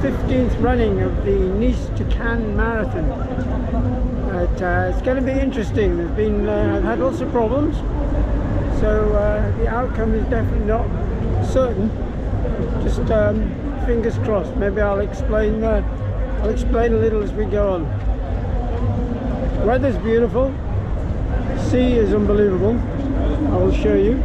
15th running of the Nice to Cannes marathon. It's going to be interesting. There's been I've had lots of problems, so the outcome is definitely not certain. Just fingers crossed. Maybe I'll explain a little as we go on. Weather's beautiful. Sea is unbelievable. I will show you.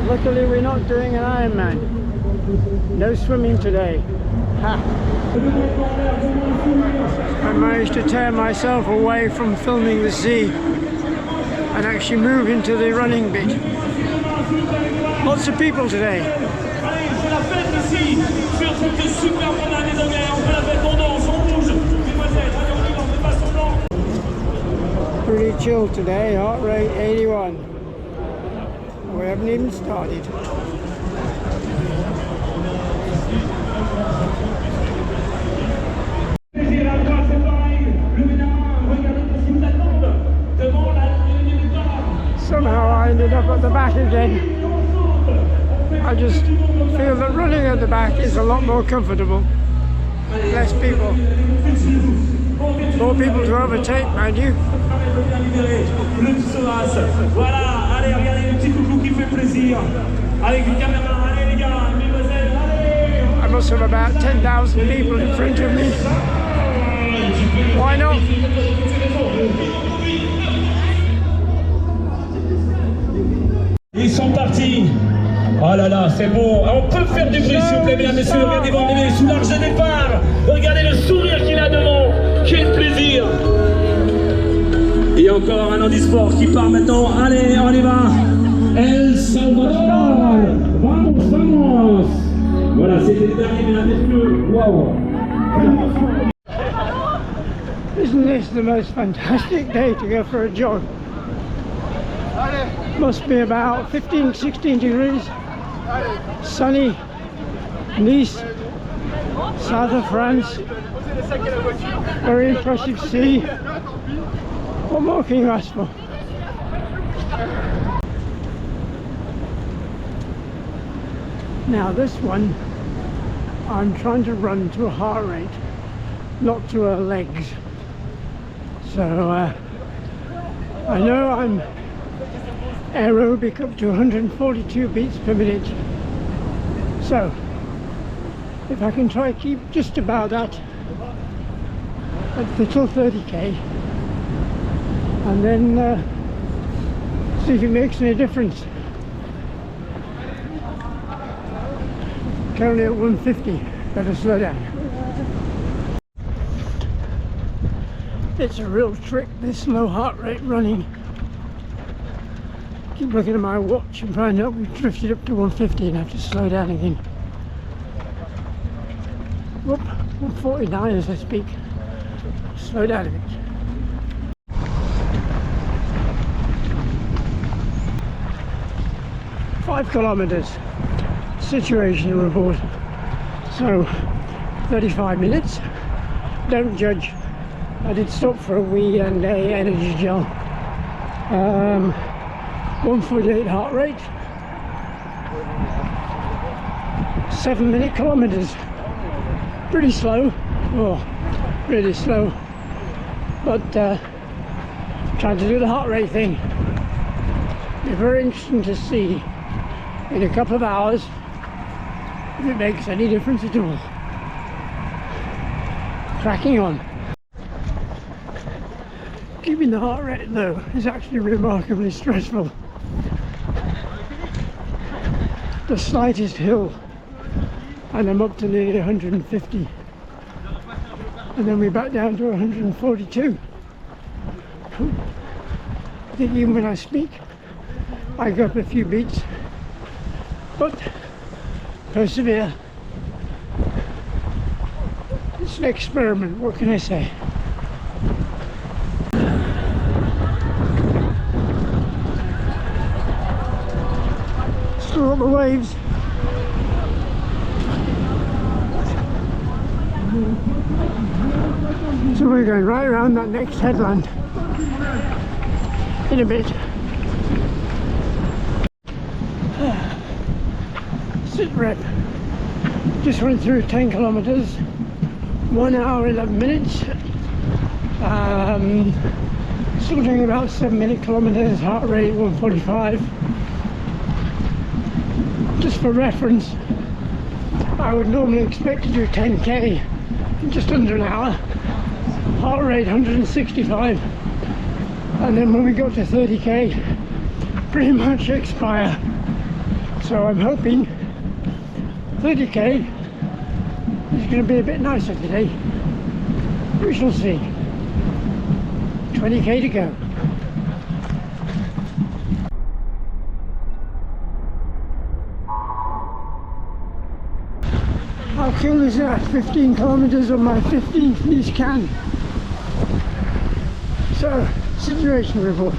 Luckily we're not doing an Ironman. No swimming today. Ha. I managed to tear myself away from filming the sea and actually move into the running bit. Lots of people today. Pretty chill today, heart rate 81. We haven't even started. Somehow I ended up at the back again. I just feel that running at the back is a lot more comfortable. Less people. More people to overtake, mind you. Voilà, allez, regardez le petit coucou qui fait plaisir. Avec une caméra, allez les gars, mesdemoiselles, allez. I must have about 10,000 people in front of me. Why not? Ils sont partis. Oh là là, c'est beau. On peut faire du bruit, s'il vous plaît, mesdames et messieurs. Regardez voir bébé sous l'arche de départ. Regardez le sourire qu'il a devant. Quel plaisir. Et encore un handisport qui part maintenant. Allez, on y va. El Salvador. Vamos, vamos. Voilà, c'était le dernier, mesdames et messieurs. Wow. Isn't this the most fantastic day to go for a jog? Must be about 15, 16 degrees. Sunny. Nice. South of France. Very impressive sea. What more can you ask for? Now this one, I'm trying to run to a heart rate, not to a legs. So I know I'm aerobic up to 142 beats per minute. So if I can try to keep just about that at till 30k, and then see if it makes any difference. Currently at 150, better slow down. It's a real trick, this low heart rate running. Keep looking at my watch and find out we've drifted up to 150 and have to slow down again. Whoop, 149 as I speak. Slow down a bit. Five kilometers. Situation report. So 35 minutes. Don't judge. I did stop for a wee and a energy gel. 148 heart rate. 7-minute kilometers. Pretty slow. Oh, really slow. But trying to do the heart rate thing. Be very interesting to see in a couple of hours if it makes any difference at all. Cracking on. Keeping the heart rate low is actually remarkably stressful. The slightest hill and I'm up to nearly 150, and then we're back down to 142. I think even when I speak I go up a few beats, but persevere. It's an experiment, what can I say? Still got the waves. So we're going right around that next headland in a bit. Sit rep. Just went through 10 kilometers, 1 hour 11 minutes. Still doing about 7-minute kilometers, heart rate 145. Just for reference, I would normally expect to do 10k in just under an hour, heart rate 165, and then when we got to 30k, pretty much expire. So I'm hoping 30k is going to be a bit nicer today. We shall see. 20k to go. How cool is that? 15 kilometers on my 15th lease can. So, situation report.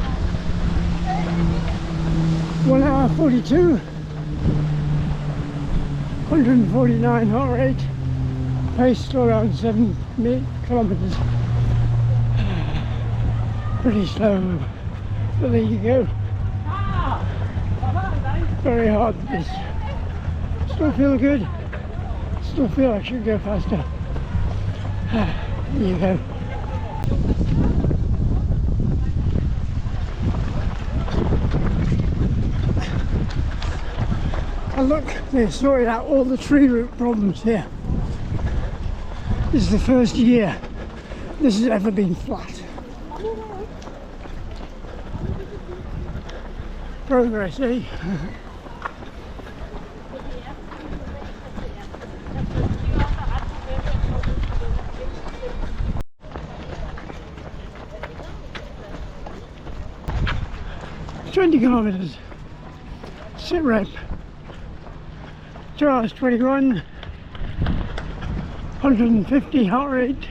1 hour 42, 149 heart rate, pace to around 7 kilometers. Pretty slow, but there you go. Very hard this. Still feel good. Still feel I should go faster. There you go. And look, they sorted out all the tree root problems here. This is the first year this has ever been flat. Progress, eh? 20 kilometers. Sit rep. 2 hours 21. 150 heart rate.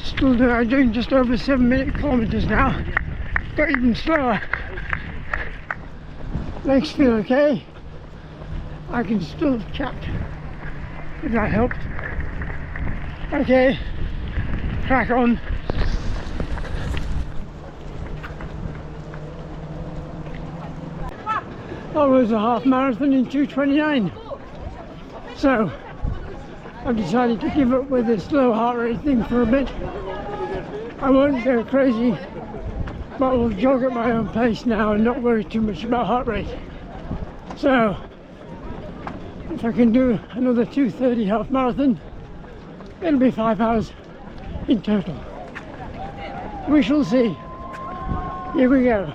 Still doing just over 7-minute kilometers now. Got even slower. Legs feel okay. I can still chat, if that helped. Okay, crack on. I was a half marathon in 2:29. So I've decided to give up with this low heart rate thing for a bit. I won't go crazy, but I'll jog at my own pace now and not worry too much about heart rate. So if I can do another 2:30 half marathon, it'll be 5 hours in total. We shall see. Here we go.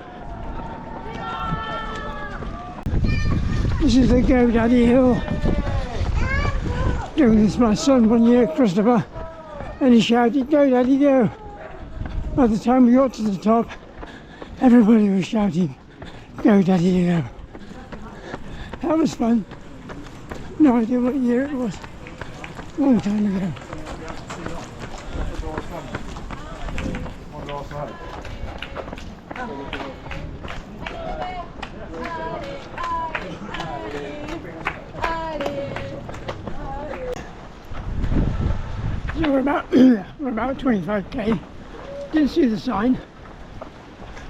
This is the GoDaddy Hill. Doing this my son 1 year, Christopher, and he shouted, "Go Daddy, go." By the time we got to the top, everybody was shouting, "Go Daddy, go." That was fun. No idea what year it was. Long time ago. So we're about 25k. Didn't see the sign.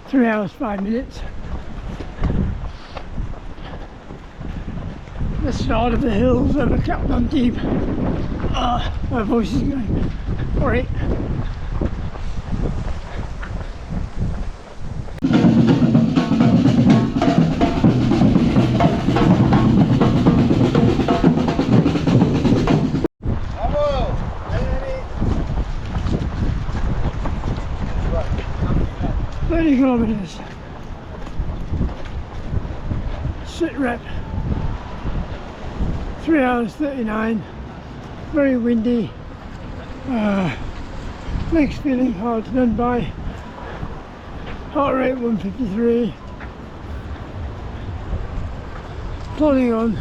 3 hours 5 minutes. The start of the hills over Antibes. My voice is going. Alright. Kilometers. Sit rep. 3 hours 39. Very windy. Legs feeling hard to run by. Heart rate 153. Plodding on.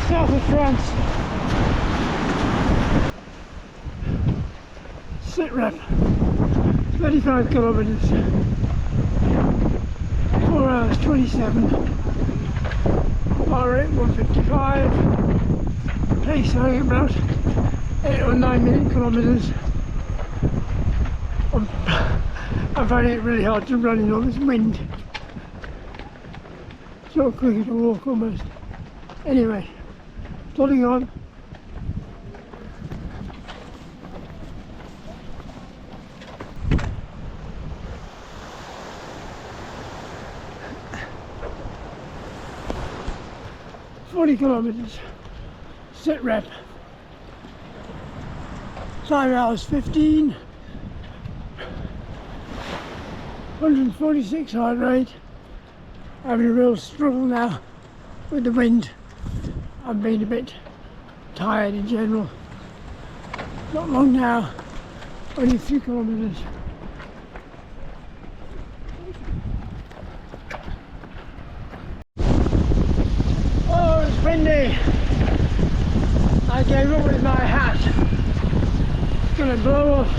south of France. Sit rep, 35 kilometers, 4 hours 27, heart rate 155, pace going about 8 or 9 minute kilometers. I'm finding it really hard to run in all this wind. So quicker to walk almost. Anyway, plodding on. Kilometers, sit rep, 5 hours 15, 146 heart rate. Having a real struggle now with the wind. I've been a bit tired in general. Not long now, only a few kilometers. Windy. I gave up with my hat. It's gonna blow off.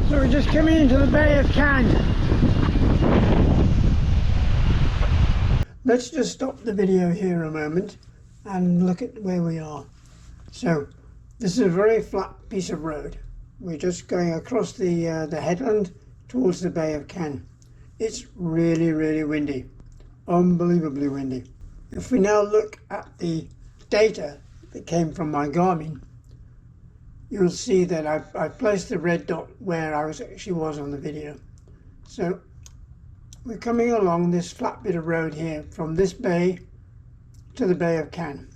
So we're just coming into the Bay of Cagnes. Let's just stop the video here a moment and look at where we are. So this is a very flat piece of road. We're just going across the headland towards the Bay of Cagnes. It's really, really windy. Unbelievably windy. If we now look at the data that came from my Garmin, you'll see that I've placed the red dot where I actually was on the video. So we're coming along this flat bit of road here from this bay to the Bay of Cagnes.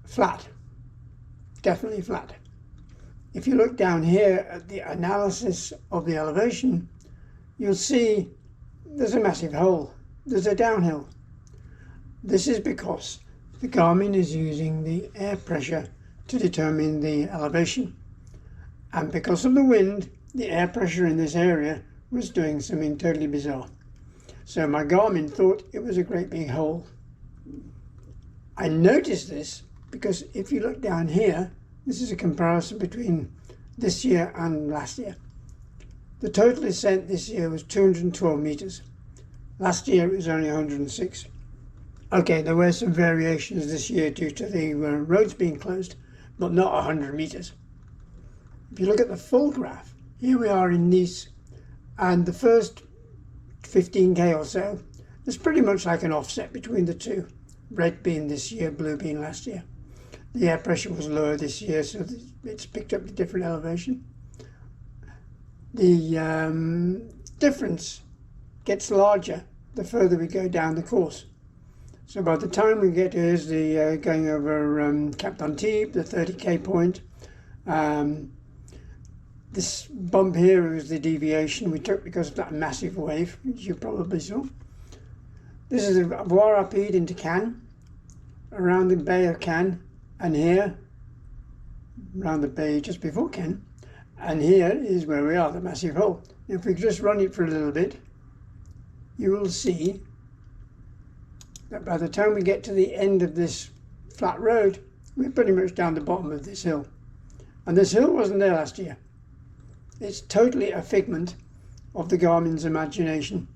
Flat, definitely flat. If you look down here at the analysis of the elevation, you'll see there's a massive hole. There's a downhill. This is because the Garmin is using the air pressure to determine the elevation. And because of the wind, the air pressure in this area was doing something totally bizarre. So my Garmin thought it was a great big hole. I noticed this because if you look down here, this is a comparison between this year and last year. The total ascent this year was 212 meters. Last year it was only 106. Okay, there were some variations this year due to the roads being closed, but not 100 meters. If you look at the full graph, here we are in Nice, and the first 15k or so, there's pretty much like an offset between the two, red being this year, blue being last year. The air pressure was lower this year, so it's picked up a different elevation. The difference gets larger the further we go down the course. So by the time we get to here's the going over Cap Antibes, the 30k point. This bump here is the deviation we took because of that massive wave, which you probably saw. This is a voie rapide into Cagnes, around the Bay of Cagnes, and here, around the bay just before Cagnes, and here is where we are, the massive hole. If we just run it for a little bit, you will see that by the time we get to the end of this flat road, we're pretty much down the bottom of this hill. And this hill wasn't there last year. It's totally a figment of the Garmin's imagination.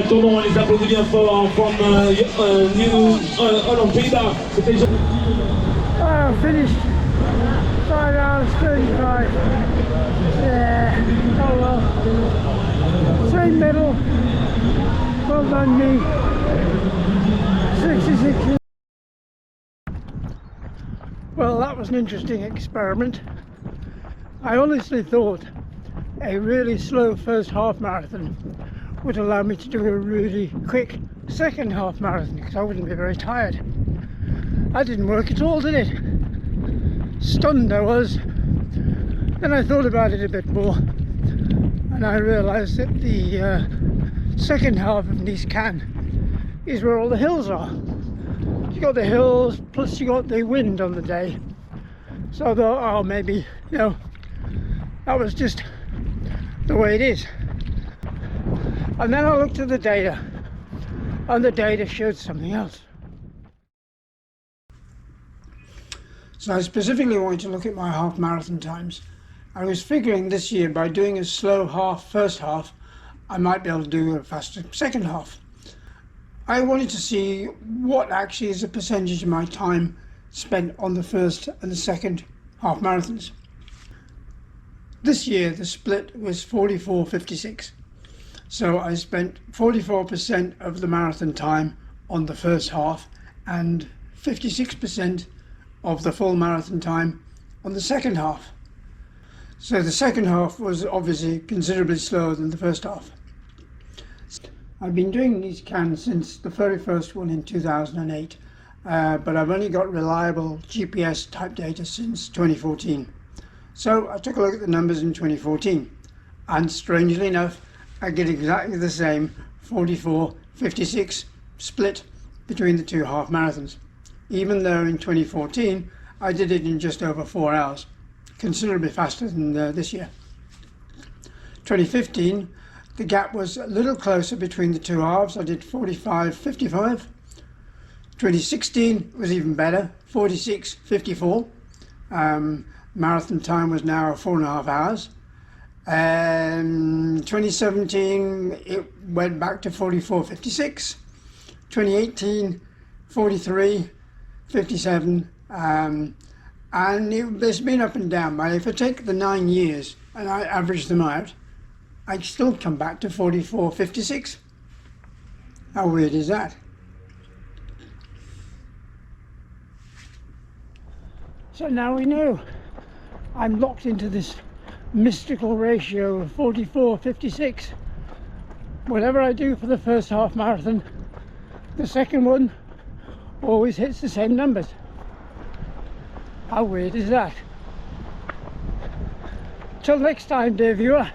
Tournant, les applaudit bien fort from Pays-Bas. Finished 5 hours 35. Yeah, oh well. Same medal. Well done me. 66. Well, that was an interesting experiment. I honestly thought a really slow first half marathon would allow me to do a really quick second half marathon because I wouldn't be very tired. That didn't work at all, did it? Stunned I was. Then I thought about it a bit more and I realised that the second half of Nice-Cagnes is where all the hills are. You got the hills plus you got the wind on the day. So I thought, oh, maybe, you know, That was just the way it is. And then I looked at the data, and the data showed something else. So I specifically wanted to look at my half marathon times. I was figuring this year by doing a slow first half, I might be able to do a faster second half. I wanted to see what actually is the percentage of my time spent on the first and the second half marathons. This year the split was 44-56. So I spent 44% of the marathon time on the first half and 56% of the full marathon time on the second half. So the second half was obviously considerably slower than the first half. I've been doing these cans since the very first one in 2008, but I've only got reliable GPS type data since 2014. So I took a look at the numbers in 2014, and strangely enough, I get exactly the same 44-56 split between the two half marathons, even though in 2014 I did it in just over 4 hours, considerably faster than this year. 2015, the gap was a little closer between the two halves. I did 45-55. 2016 was even better, 46-54. Marathon time was now 4.5 hours. 2017 it went back to 44-56. 2018 43-57, and it's been up and down. But if I take the 9 years and I average them out, I'd still come back to 44-56. How weird is that? So now we know I'm locked into this mystical ratio of 44-56. Whatever I do for the first half marathon, the second one always hits the same numbers. How weird is that? Till next time, dear viewer.